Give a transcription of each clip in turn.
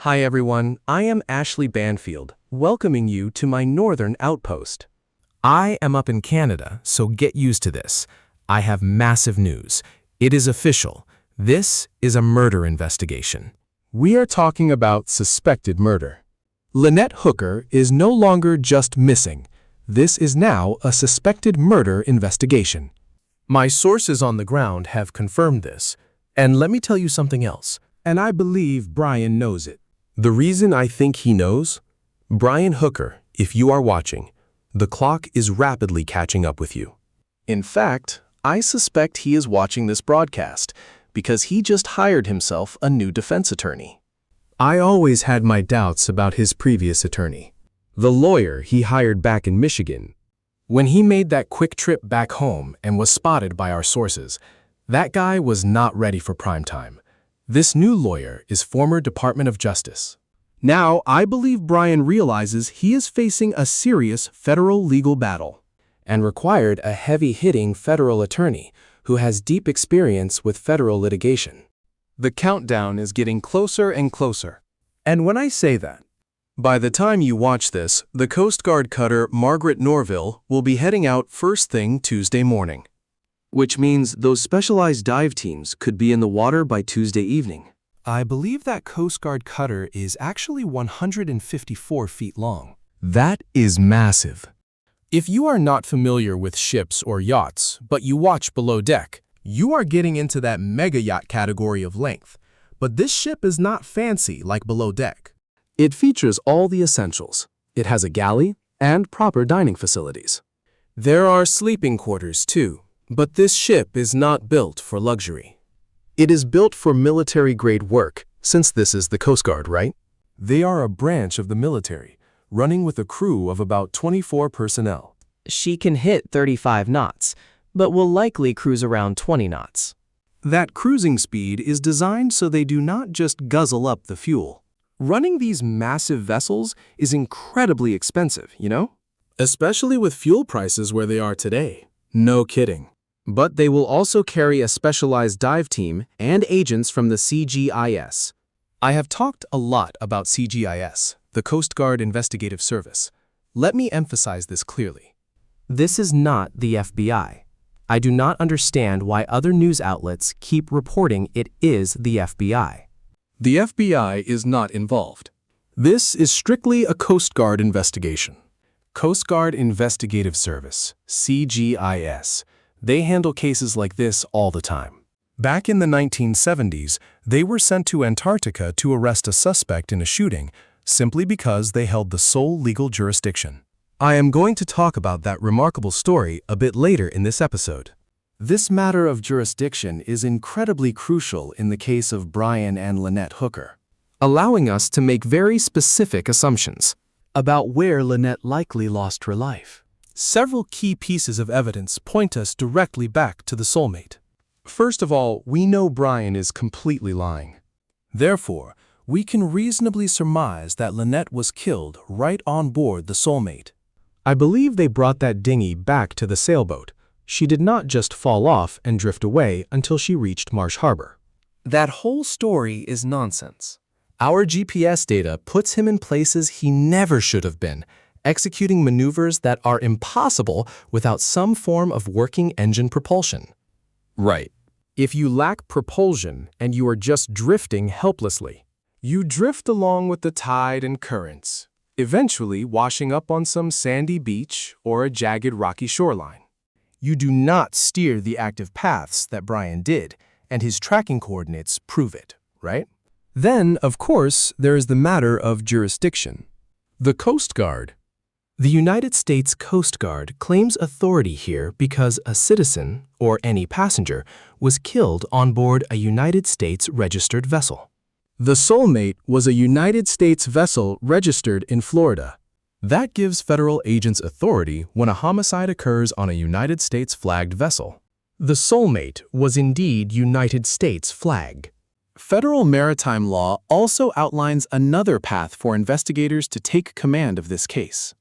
Hi everyone, I am Ashley Banfield, welcoming you to my northern outpost. I am up in Canada, so get used to this. I have massive news. It is official. This is a murder investigation. We are talking about suspected murder. Lynette Hooker is no longer just missing. This is now a suspected murder investigation. My sources on the ground have confirmed this. And let me tell you something else. And I believe Brian knows it. The reason I think he knows? Brian Hooker, if you are watching, the clock is rapidly catching up with you. In fact, I suspect he is watching this broadcast because he just hired himself a new defense attorney. I always had my doubts about his previous attorney, the lawyer he hired back in Michigan. When he made that quick trip back home and was spotted by our sources, that guy was not ready for prime time. This new lawyer is former Department of Justice. Now, I believe Brian realizes he is facing a serious federal legal battle and required a heavy-hitting federal attorney who has deep experience with federal litigation. The countdown is getting closer and closer. And when I say that, by the time you watch this, the Coast Guard cutter Margaret Norville will be heading out first thing Tuesday morning. Which means those specialized dive teams could be in the water by Tuesday evening. I believe that Coast Guard cutter is actually 154 feet long. That is massive. If you are not familiar with ships or yachts, but you watch below deck, you are getting into that mega yacht category of length. But this ship is not fancy like below deck. It features all the essentials. It has a galley and proper dining facilities. There are sleeping quarters too. But this ship is not built for luxury. It is built for military-grade work, since this is the Coast Guard, right? They are a branch of the military, running with a crew of about 24 personnel. She can hit 35 knots, but will likely cruise around 20 knots. That cruising speed is designed so they do not just guzzle up the fuel. Running these massive vessels is incredibly expensive, you know? Especially with fuel prices where they are today. No kidding. But they will also carry a specialized dive team and agents from the CGIS. I have talked a lot about CGIS, the Coast Guard Investigative Service. Let me emphasize this clearly. This is not the FBI. I do not understand why other news outlets keep reporting it is the FBI. The FBI is not involved. This is strictly a Coast Guard investigation. Coast Guard Investigative Service, CGIS. They handle cases like this all the time. Back in the 1970s, they were sent to Antarctica to arrest a suspect in a shooting simply because they held the sole legal jurisdiction. I am going to talk about that remarkable story a bit later in this episode. This matter of jurisdiction is incredibly crucial in the case of Brian and Lynette Hooker, allowing us to make very specific assumptions about where Lynette likely lost her life. Several key pieces of evidence point us directly back to the Soulmate. First of all, we know Brian is completely lying. Therefore, we can reasonably surmise that Lynette was killed right on board the Soulmate. I believe they brought that dinghy back to the sailboat. She did not just fall off and drift away until she reached Marsh Harbor. That whole story is nonsense. Our GPS data puts him in places he never should have been, executing maneuvers that are impossible without some form of working engine propulsion. Right. If you lack propulsion and you are just drifting helplessly, you drift along with the tide and currents, eventually washing up on some sandy beach or a jagged rocky shoreline. You do not steer the active paths that Brian did, and his tracking coordinates prove it, right? Then, of course, there is the matter of jurisdiction. The Coast Guard. The United States Coast Guard claims authority here because a citizen, or any passenger, was killed on board a United States registered vessel. The Soulmate was a United States vessel registered in Florida. That gives federal agents authority when a homicide occurs on a United States flagged vessel. The Soulmate was indeed United States flag. Federal maritime law also outlines another path for investigators to take command of this case,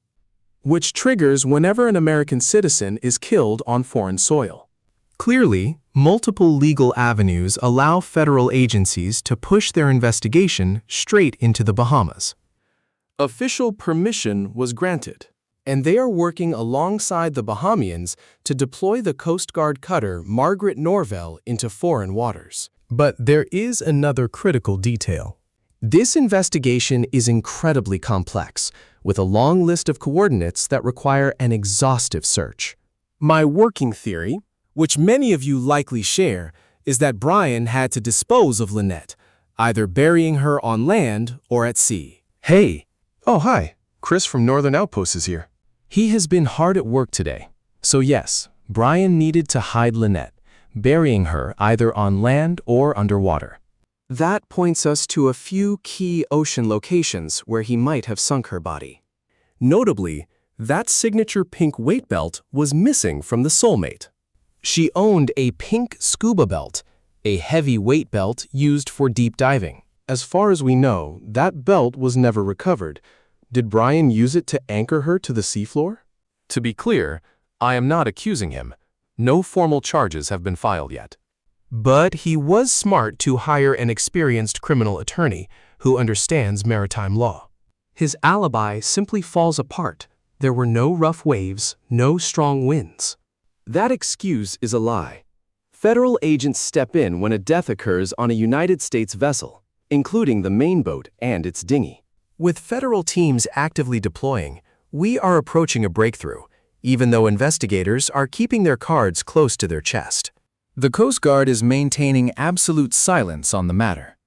which triggers whenever an American citizen is killed on foreign soil. Clearly, Multiple legal avenues allow federal agencies to push their investigation straight into the Bahamas. Official permission was granted, and they are working alongside the Bahamians to deploy the Coast Guard cutter Margaret Norvell into foreign waters. But there is another critical detail. This investigation is incredibly complex, with a long list of coordinates that require an exhaustive search. My working theory, which many of you likely share, is that Brian had to dispose of Lynette, either burying her on land or at sea. Hey, Oh, hi. Chris from Northern Outpost is here. he has been hard at work today. So yes, Brian needed to hide Lynette, burying her either on land or underwater. That points us to a few key ocean locations where he might have sunk her body. Notably, that signature pink weight belt was missing from the Soulmate. She owned a pink scuba belt, a heavy weight belt used for deep diving. As far as we know, that belt was never recovered. Did Brian use it to anchor her to the seafloor? To be clear, I am not accusing him. No formal charges have been filed yet. But he was smart to hire an experienced criminal attorney who understands maritime law. His alibi simply falls apart. There were no rough waves, no strong winds. That excuse is a lie. Federal agents step in when a death occurs on a United States vessel, including the main boat and its dinghy. With federal teams actively deploying, we are approaching a breakthrough, even though investigators are keeping their cards close to their chest. The Coast Guard is maintaining absolute silence on the matter.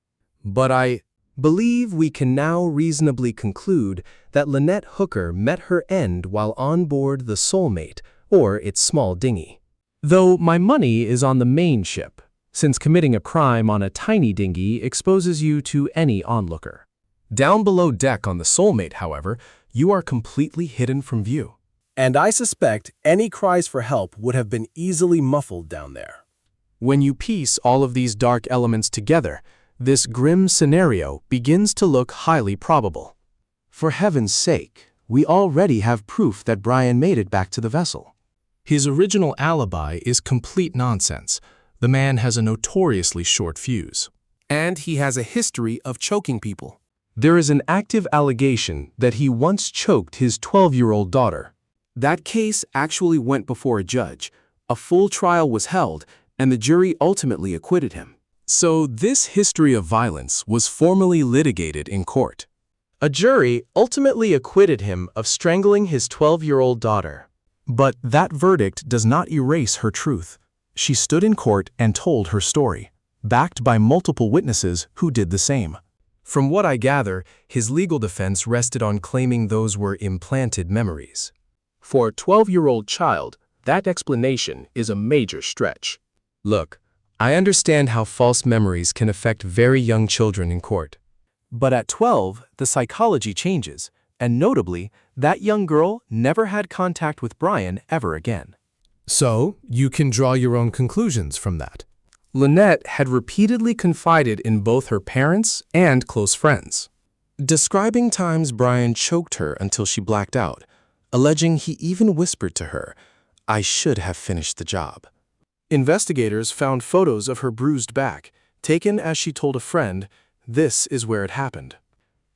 But I believe we can now reasonably conclude that Lynette Hooker met her end while on board the Soulmate, or its small dinghy. Though my money is on the main ship, since committing a crime on a tiny dinghy exposes you to any onlooker. Down below deck on the Soulmate, however, you are completely hidden from view. And I suspect any cries for help would have been easily muffled down there. When you piece all of these dark elements together, this grim scenario begins to look highly probable. For heaven's sake, we already have proof that Brian made it back to the vessel. His original alibi is complete nonsense. The man has a notoriously short fuse. And he has a history of choking people. There is an active allegation that he once choked his 12-year-old daughter. That case actually went before a judge. A full trial was held, and the jury ultimately acquitted him. So this history of violence was formally litigated in court. A jury ultimately acquitted him of strangling his 12-year-old daughter. But that verdict does not erase her truth. She stood in court and told her story, backed by multiple witnesses who did the same. From what I gather, his legal defense rested on claiming those were implanted memories. For a 12-year-old child, that explanation is a major stretch. Look, I understand how false memories can affect very young children in court. But at 12, the psychology changes, and notably, that young girl never had contact with Brian ever again. So, you can draw your own conclusions from that. Lynette had repeatedly confided in both her parents and close friends, describing times Brian choked her until she blacked out, alleging he even whispered to her, "I should have finished the job." Investigators found photos of her bruised back, taken as she told a friend, "This is where it happened."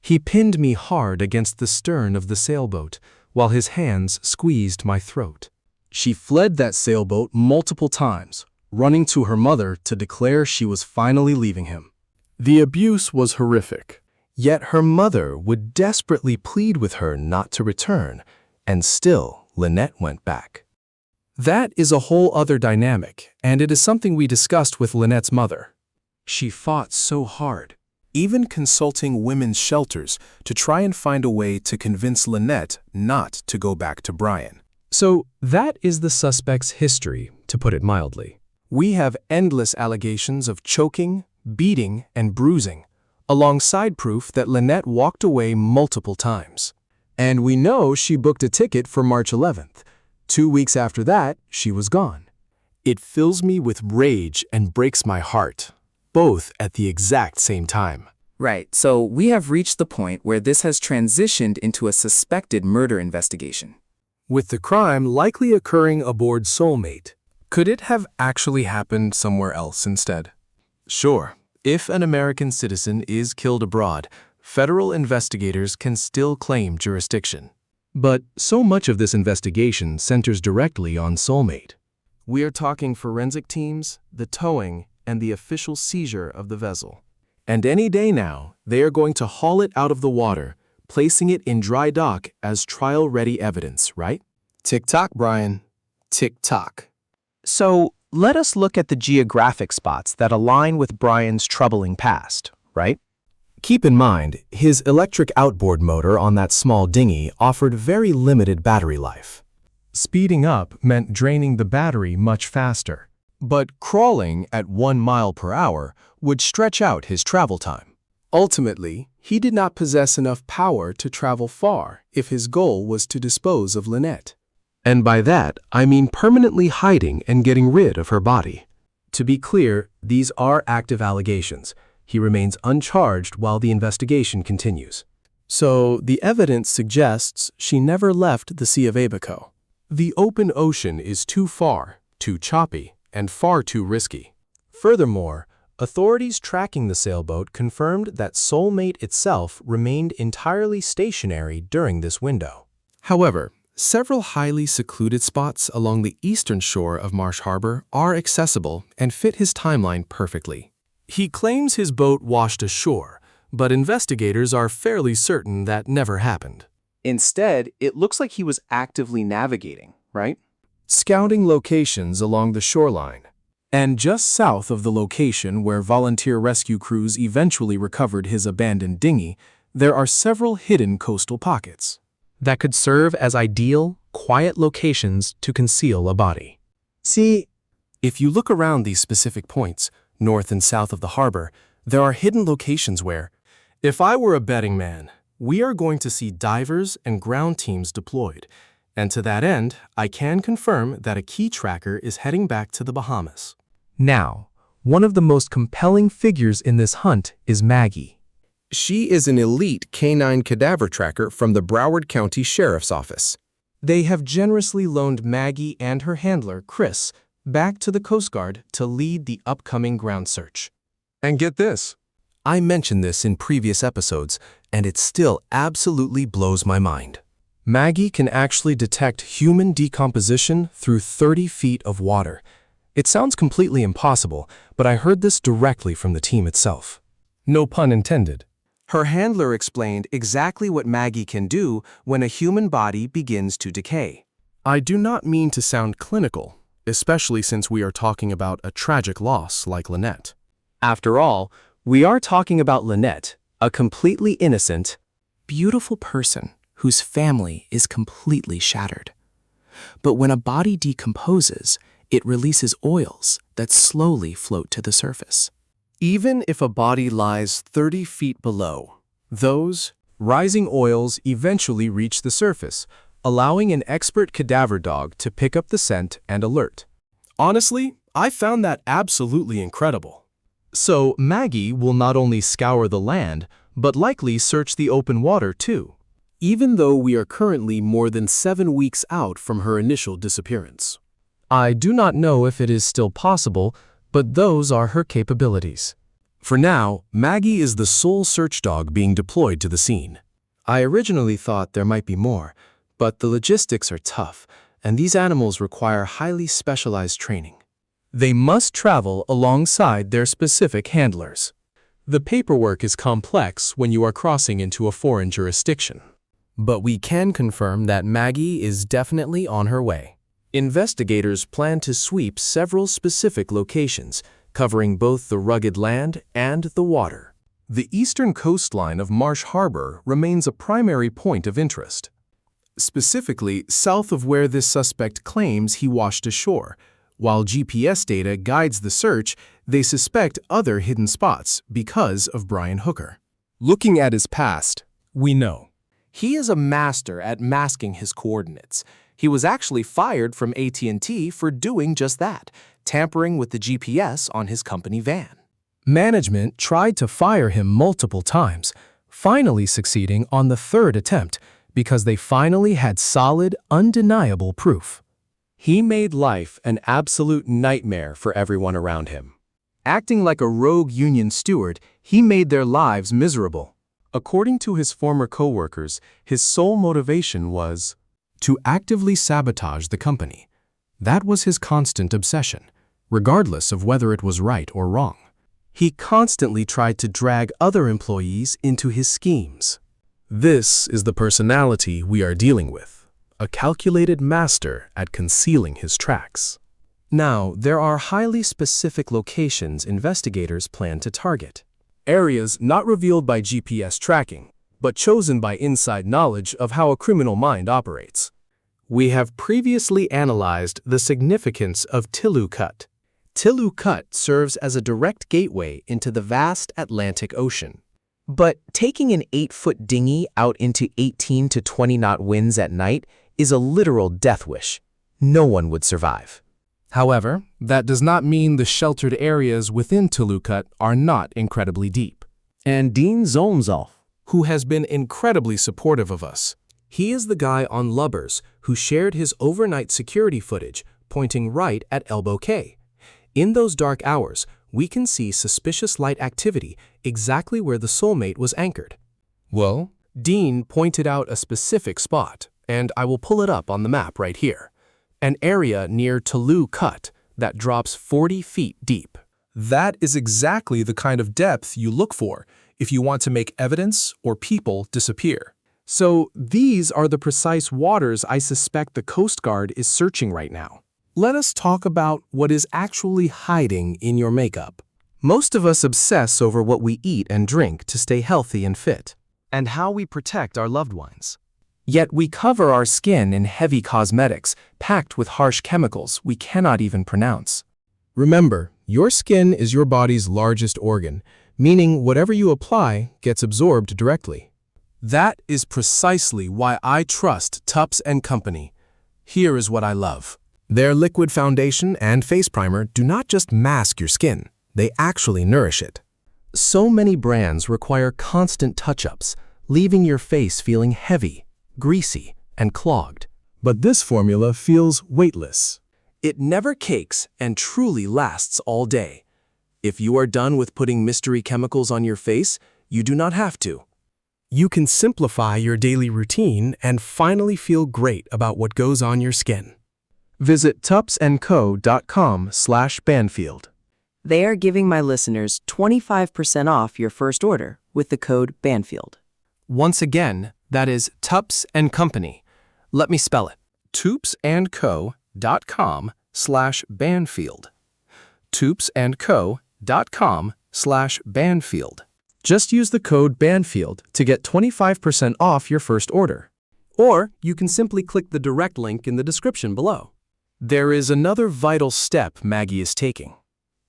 He pinned me hard against the stern of the sailboat, while his hands squeezed my throat. She fled that sailboat multiple times, running to her mother to declare she was finally leaving him. The abuse was horrific, yet her mother would desperately plead with her not to return, and still Lynette went back. That is a whole other dynamic, and it is something we discussed with Lynette's mother. She fought so hard, even consulting women's shelters to try and find a way to convince Lynette not to go back to Brian. So that is the suspect's history, to put it mildly. We have endless allegations of choking, beating, and bruising, alongside proof that Lynette walked away multiple times. And we know she booked a ticket for March 11th. 2 weeks after that, she was gone. It fills me with rage and breaks my heart, both at the exact same time. Right, so we have reached the point where this has transitioned into a suspected murder investigation. With the crime likely occurring aboard Soulmate, Could it have actually happened somewhere else instead? Sure, if an American citizen is killed abroad, federal investigators can still claim jurisdiction. But so much of this investigation centers directly on Soulmate. We are talking forensic teams, the towing, and the official seizure of the vessel. And any day now, they are going to haul it out of the water, placing it in dry dock as trial-ready evidence, right? Tick-tock, Brian. Tick-tock. So, let us look at the geographic spots that align with Brian's troubling past, right? Keep in mind, his electric outboard motor on that small dinghy offered very limited battery life. Speeding up meant draining the battery much faster. But crawling at 1 mile per hour would stretch out his travel time. Ultimately, he did not possess enough power to travel far if his goal was to dispose of Lynette. And by that, I mean permanently hiding and getting rid of her body. To be clear, these are active allegations. He remains uncharged while the investigation continues. So, the evidence suggests she never left the Sea of Abaco. The open ocean is too far, too choppy, and far too risky. Furthermore, authorities tracking the sailboat confirmed that Soulmate itself remained entirely stationary during this window. However, several highly secluded spots along the eastern shore of Marsh Harbor are accessible and fit his timeline perfectly. He claims his boat washed ashore, but investigators are fairly certain that never happened. Instead, it looks like he was actively navigating, right? Scouting locations along the shoreline. And just south of the location where volunteer rescue crews eventually recovered his abandoned dinghy, there are several hidden coastal pockets that could serve as ideal, quiet locations to conceal a body. See, if you look around these specific points, north and south of the harbor, there are hidden locations where, if I were a betting man, we are going to see divers and ground teams deployed. And to that end, I can confirm that a key tracker is heading back to the Bahamas. Now, one of the most compelling figures in this hunt is Maggie. She is an elite canine cadaver tracker from the Broward County Sheriff's Office. They have generously loaned Maggie and her handler, Chris, back to the Coast Guard to lead the upcoming ground search. And get this. I mentioned this in previous episodes, and it still absolutely blows my mind. Maggie can actually detect human decomposition through 30 feet of water. It sounds completely impossible, but I heard this directly from the team itself. No pun intended. Her handler explained exactly what Maggie can do when a human body begins to decay. I do not mean to sound clinical, especially since we are talking about a tragic loss like Lynette. After all, we are talking about Lynette, a completely innocent, beautiful person whose family is completely shattered. But when a body decomposes, it releases oils that slowly float to the surface. Even if a body lies 30 feet below, those rising oils eventually reach the surface, allowing an expert cadaver dog to pick up the scent and alert. Honestly, I found that absolutely incredible. So Maggie will not only scour the land, but likely search the open water too, even though we are currently more than 7 weeks out from her initial disappearance. I do not know if it is still possible, but those are her capabilities. For now, Maggie is the sole search dog being deployed to the scene. I originally thought there might be more, but the logistics are tough, and these animals require highly specialized training. They must travel alongside their specific handlers. The paperwork is complex when you are crossing into a foreign jurisdiction. But we can confirm that Maggie is definitely on her way. Investigators plan to sweep several specific locations, covering both the rugged land and the water. The eastern coastline of Marsh Harbor remains a primary point of interest. Specifically, south of where this suspect claims he washed ashore. While GPS data guides the search, they suspect other hidden spots because of Brian Hooker. Looking at his past, we know. He is a master at masking his coordinates. He was actually fired from AT&T for doing just that, tampering with the GPS on his company van. Management tried to fire him multiple times, finally succeeding on the 3rd attempt because they finally had solid, undeniable proof. He made life an absolute nightmare for everyone around him. Acting like a rogue union steward, he made their lives miserable. According to his former co-workers, his sole motivation was to actively sabotage the company. That was his constant obsession, regardless of whether it was right or wrong. He constantly tried to drag other employees into his schemes. This is the personality we are dealing with, a calculated master at concealing his tracks. Now, there are highly specific locations investigators plan to target. Areas not revealed by GPS tracking, but chosen by inside knowledge of how a criminal mind operates. We have previously analyzed the significance of Tillu Cut. Tillu Cut serves as a direct gateway into the vast Atlantic Ocean. But taking an 8-foot dinghy out into 18 to 20-knot winds at night is a literal death wish. No one would survive. However, that does not mean the sheltered areas within Tillu Cut are not incredibly deep. And Dean Zolmzoff, who has been incredibly supportive of us. He is the guy on Lubbers who shared his overnight security footage pointing right at Elbow K. In those dark hours, we can see suspicious light activity exactly where the Soulmate was anchored. Well, Dean pointed out a specific spot, and I will pull it up on the map right here. An area near Tillu Cut that drops 40 feet deep. That is exactly the kind of depth you look for if you want to make evidence or people disappear. So these are the precise waters I suspect the Coast Guard is searching right now. Let us talk about what is actually hiding in your makeup. Most of us obsess over what we eat and drink to stay healthy and fit, And how we protect our loved ones. yet we cover our skin in heavy cosmetics packed with harsh chemicals we cannot even pronounce. Remember, your skin is your body's largest organ, meaning whatever you apply gets absorbed directly. That is precisely why I trust Tups & Company. Here is what I love. Their liquid foundation and face primer do not just mask your skin, they actually nourish it. So many brands require constant touch-ups, leaving your face feeling heavy, greasy, and clogged. But this formula feels weightless. It never cakes and truly lasts all day. If you are done with putting mystery chemicals on your face, you do not have to. You can simplify your daily routine and finally feel great about what goes on your skin. Visit tupsandco.com/Banfield. They are giving my listeners 25% off your first order with the code Banfield. Once again, that is Tups & Company. Let me spell it. tupsandco.com/Banfield. tupsandco.com/Banfield. Just use the code Banfield to get 25% off your first order. Or you can simply click the direct link in the description below. There is another vital step Maggie is taking.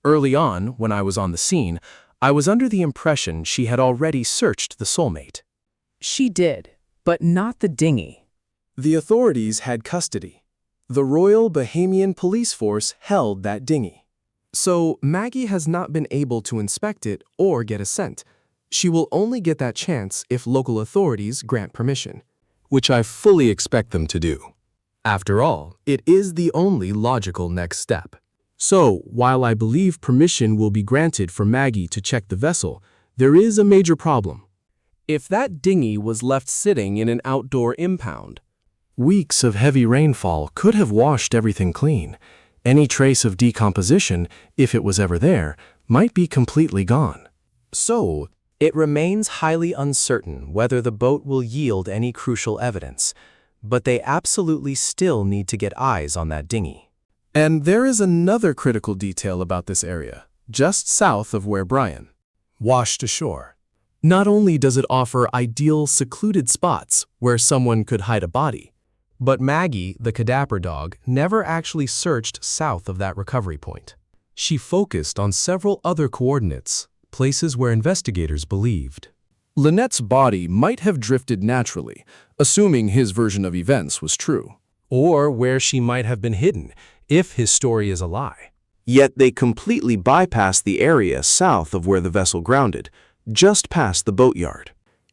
Early on, when I was on the scene, I was under the impression she had already searched the Soulmate. She did, but not the dinghy. The authorities had custody. The Royal Bahamian Police Force held that dinghy. So Maggie has not been able to inspect it or get a scent. She will only get that chance if local authorities grant permission, Which I fully expect them to do. After all, it is the only logical next step. So, while I believe permission will be granted for Maggie to check the vessel, there is a major problem. If that dinghy was left sitting in an outdoor impound, weeks of heavy rainfall could have washed everything clean. Any trace of decomposition, if it was ever there, might be completely gone. So, it remains highly uncertain whether the boat will yield any crucial evidence, but they absolutely still need to get eyes on that dinghy. And there is another critical detail about this area, just south of where Brian washed ashore. Not only does it offer ideal secluded spots where someone could hide a body, but Maggie, the cadaver dog, never actually searched south of that recovery point. She focused on several other coordinates, places where investigators believed Lynette's body might have drifted naturally, assuming his version of events was true. or where she might have been hidden if his story is a lie. Yet they completely bypassed the area south of where the vessel grounded, just past the boatyard.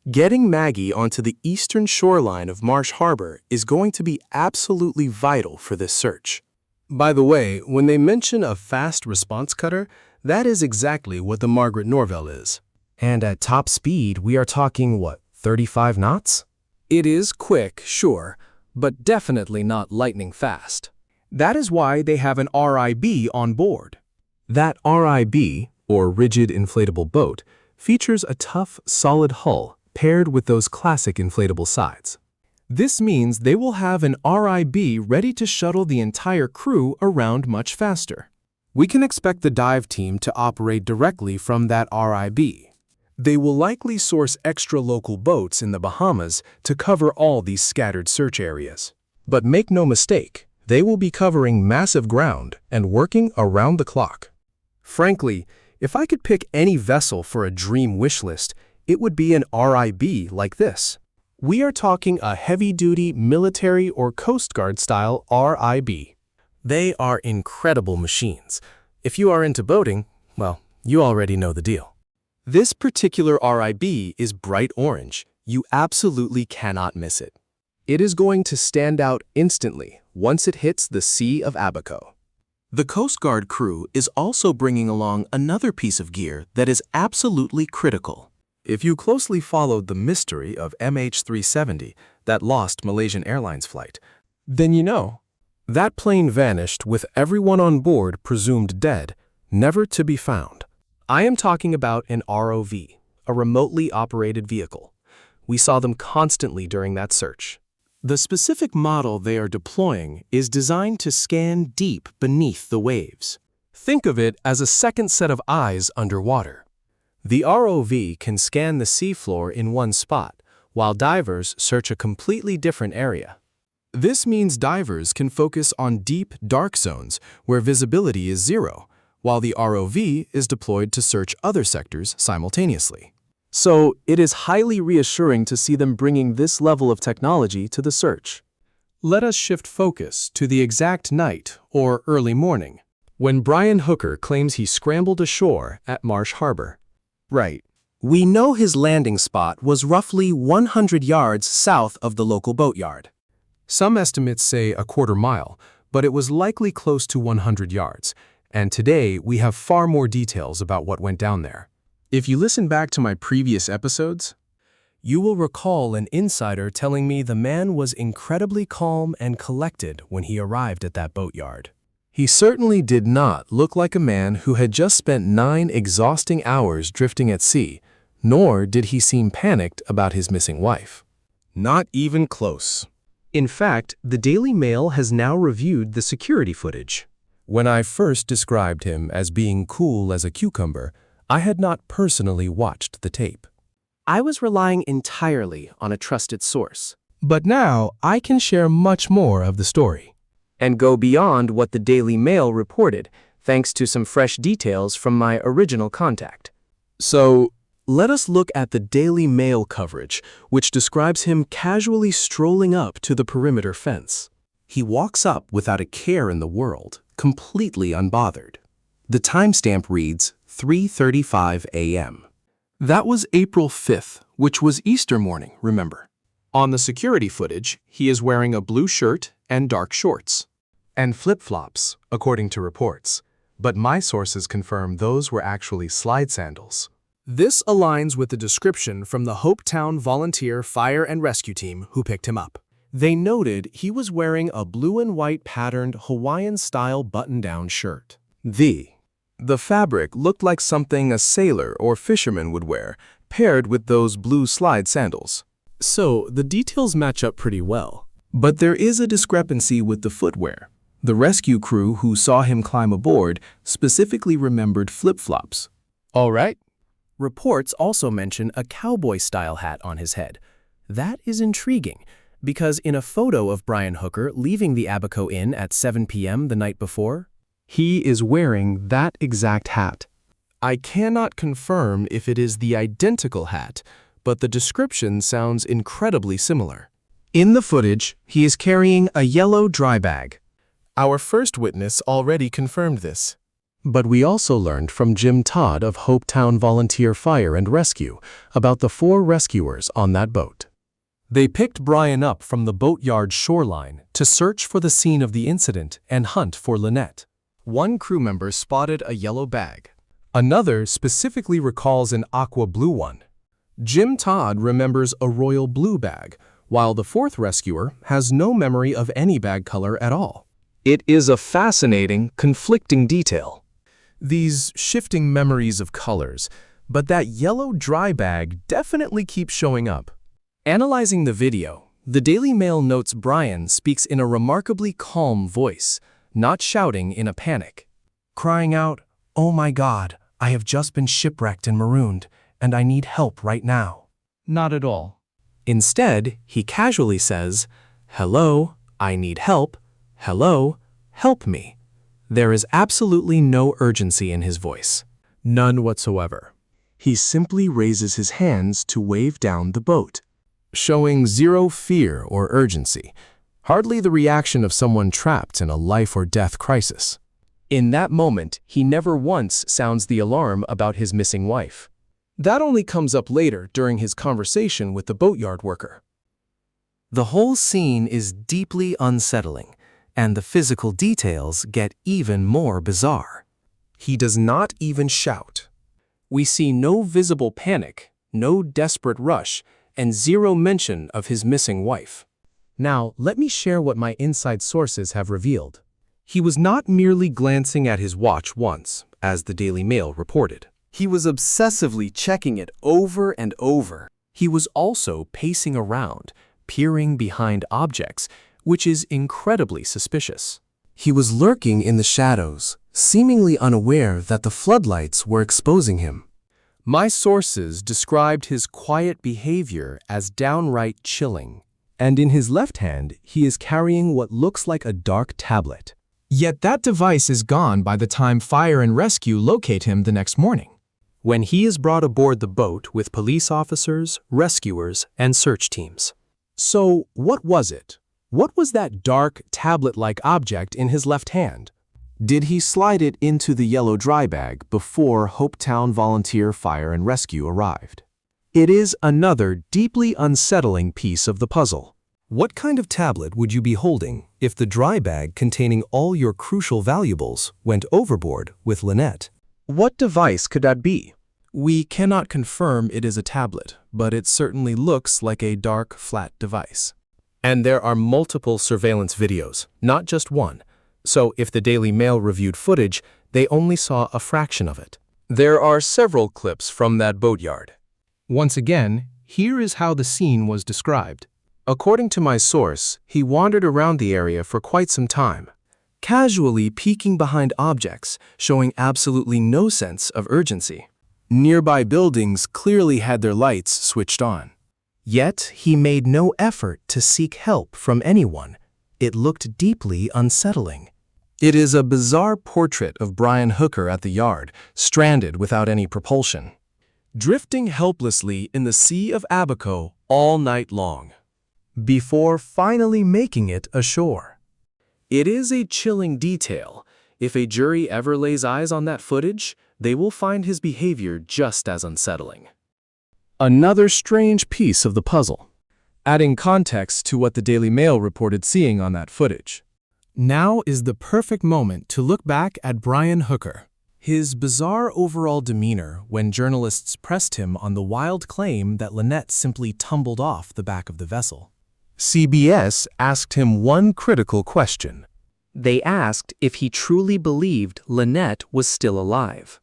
Getting Maggie onto the eastern shoreline of Marsh Harbor is going to be absolutely vital for this search. By the way, when they mention a fast response cutter, that is exactly what the Margaret Norvell is. And at top speed, we are talking, what, 35 knots? It is quick, sure, but definitely not lightning fast. That is why they have an RIB on board. That RIB, or rigid inflatable boat, features a tough, solid hull paired with those classic inflatable sides. This means they will have an RIB ready to shuttle the entire crew around much faster. We can expect the dive team to operate directly from that RIB. They will likely source extra local boats in the Bahamas to cover all these scattered search areas. But make no mistake, they will be covering massive ground and working around the clock. Frankly, if I could pick any vessel for a dream wish list, it would be an RIB like this. We are talking a heavy-duty military or Coast Guard style RIB. They are incredible machines. If you are into boating, well, you already know the deal. This particular RIB is bright orange. You absolutely cannot miss it. It is going to stand out instantly once it hits the Sea of Abaco. The Coast Guard crew is also bringing along another piece of gear that is absolutely critical. If you closely followed the mystery of MH370, that lost Malaysian Airlines flight, then you know. That plane vanished with everyone on board presumed dead, never to be found. I am talking about an ROV, a remotely operated vehicle. We saw them constantly during that search. The specific model they are deploying is designed to scan deep beneath the waves. Think of it as a second set of eyes underwater. The ROV can scan the seafloor in one spot, while divers search a completely different area. This means divers can focus on deep, dark zones where visibility is zero, while the ROV is deployed to search other sectors simultaneously. So, it is highly reassuring to see them bringing this level of technology to the search. Let us shift focus to the exact night or early morning, when Brian Hooker claims he scrambled ashore at Marsh Harbor. Right. We know his landing spot was roughly 100 yards south of the local boatyard. Some estimates say a quarter mile, but it was likely close to 100 yards, and today we have far more details about what went down there. If you listen back to my previous episodes, you will recall an insider telling me the man was incredibly calm and collected when he arrived at that boatyard. He certainly did not look like a man who had just spent 9 exhausting hours drifting at sea, nor did he seem panicked about his missing wife. Not even close. In fact, the Daily Mail has now reviewed the security footage. When I first described him as being cool as a cucumber, I had not personally watched the tape. I was relying entirely on a trusted source. But now I can share much more of the story. And go beyond what the Daily Mail reported, thanks to some fresh details from my original contact. So, let us look at the Daily Mail coverage, which describes him casually strolling up to the perimeter fence. He walks up without a care in the world, completely unbothered. The timestamp reads 3:35 a.m. That was April 5th, which was Easter morning, remember. On the security footage, he is wearing a blue shirt and dark shorts. And flip-flops, according to reports. But my sources confirm those were actually slide sandals. This aligns with the description from the Hopetown Volunteer Fire and Rescue Team who picked him up. They noted he was wearing a blue and white patterned Hawaiian-style button-down shirt. The fabric looked like something a sailor or fisherman would wear, paired with those blue slide sandals. So, the details match up pretty well. But there is a discrepancy with the footwear. The rescue crew who saw him climb aboard specifically remembered flip-flops. All right. Reports also mention a cowboy-style hat on his head. That is intriguing, because in a photo of Brian Hooker leaving the Abaco Inn at 7 p.m. the night before, he is wearing that exact hat. I cannot confirm if it is the identical hat, but the description sounds incredibly similar. In the footage, he is carrying a yellow dry bag. Our first witness already confirmed this. But we also learned from Jim Todd of Hopetown Volunteer Fire and Rescue about the 4 rescuers on that boat. They picked Brian up from the boatyard shoreline to search for the scene of the incident and hunt for Lynette. One crew member spotted a yellow bag. Another specifically recalls an aqua blue one. Jim Todd remembers a royal blue bag, while the fourth rescuer has no memory of any bag color at all. It is a fascinating, conflicting detail. These shifting memories of colors, but that yellow dry bag definitely keeps showing up. Analyzing the video, the Daily Mail notes Brian speaks in a remarkably calm voice, not shouting in a panic. Crying out, "Oh my God, I have just been shipwrecked and marooned, and I need help right now." Not at all. Instead, he casually says, "Hello, I need help. Hello, help me." There is absolutely no urgency in his voice. None whatsoever. He simply raises his hands to wave down the boat, showing zero fear or urgency, hardly the reaction of someone trapped in a life-or-death crisis. In that moment, he never once sounds the alarm about his missing wife. That only comes up later during his conversation with the boatyard worker. The whole scene is deeply unsettling, and the physical details get even more bizarre. He does not even shout. We see no visible panic, no desperate rush, and zero mention of his missing wife. Now, let me share what my inside sources have revealed. He was not merely glancing at his watch once, as the Daily Mail reported. He was obsessively checking it over and over. He was also pacing around, peering behind objects, which is incredibly suspicious. He was lurking in the shadows, seemingly unaware that the floodlights were exposing him. My sources described his quiet behavior as downright chilling. And in his left hand, he is carrying what looks like a dark tablet. Yet that device is gone by the time fire and rescue locate him the next morning. When he is brought aboard the boat with police officers, rescuers, and search teams. So, what was it? What was that dark, tablet-like object in his left hand? Did he slide it into the yellow dry bag before Hopetown Volunteer Fire and Rescue arrived? It is another deeply unsettling piece of the puzzle. What kind of tablet would you be holding if the dry bag containing all your crucial valuables went overboard with Lynette? What device could that be? We cannot confirm it is a tablet, but it certainly looks like a dark, flat device. And there are multiple surveillance videos, not just one. So if the Daily Mail reviewed footage, they only saw a fraction of it. There are several clips from that boatyard. Once again, here is how the scene was described. According to my source, he wandered around the area for quite some time, casually peeking behind objects, showing absolutely no sense of urgency. Nearby buildings clearly had their lights switched on. Yet he made no effort to seek help from anyone. It looked deeply unsettling. It is a bizarre portrait of Brian Hooker at the yard, stranded without any propulsion, drifting helplessly in the Sea of Abaco all night long, before finally making it ashore. It is a chilling detail. If a jury ever lays eyes on that footage, they will find his behavior just as unsettling. Another strange piece of the puzzle, adding context to what the Daily Mail reported seeing on that footage. Now is the perfect moment to look back at Brian Hooker. His bizarre overall demeanor when journalists pressed him on the wild claim that Lynette simply tumbled off the back of the vessel. CBS asked him one critical question. They asked if he truly believed Lynette was still alive.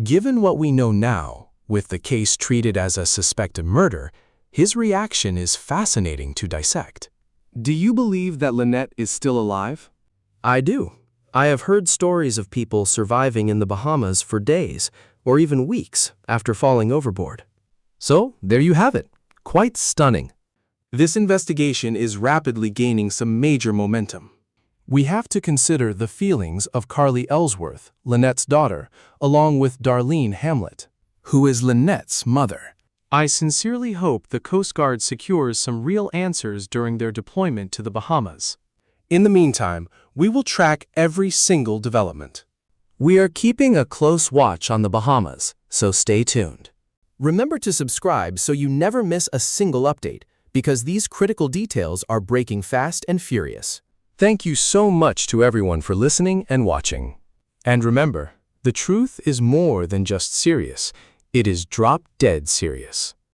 Given what we know now, with the case treated as a suspected murder, his reaction is fascinating to dissect. Do you believe that Lynette is still alive? I do. I have heard stories of people surviving in the Bahamas for days, or even weeks, after falling overboard. So, there you have it. Quite stunning. This investigation is rapidly gaining some major momentum. We have to consider the feelings of Carly Ellsworth, Lynette's daughter, along with Darlene Hamlet, who is Lynette's mother. I sincerely hope the Coast Guard secures some real answers during their deployment to the Bahamas. In the meantime, we will track every single development. We are keeping a close watch on the Bahamas, so stay tuned. Remember to subscribe so you never miss a single update. because these critical details are breaking fast and furious. Thank you so much to everyone for listening and watching. And remember, the truth is more than just serious. It is drop-dead serious.